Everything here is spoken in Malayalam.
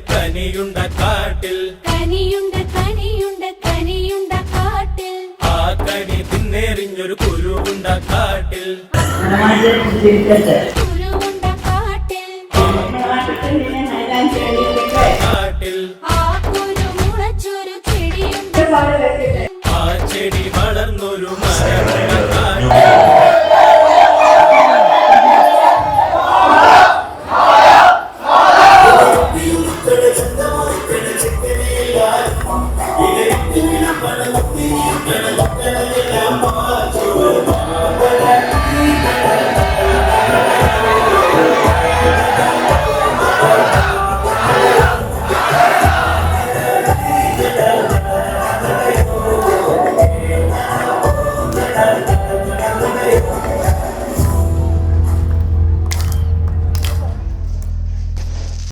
കനിയുണ്ട കാട്ടിൽ കനിയുണ്ട കനിയുണ്ട കനിയുണ്ട കാട്ടിൽ ആ കനി തിന്നെറിഞ്ഞൊരു കുരുവുണ്ട കാട്ടിൽ കുരുവുണ്ട കാട്ടിൽ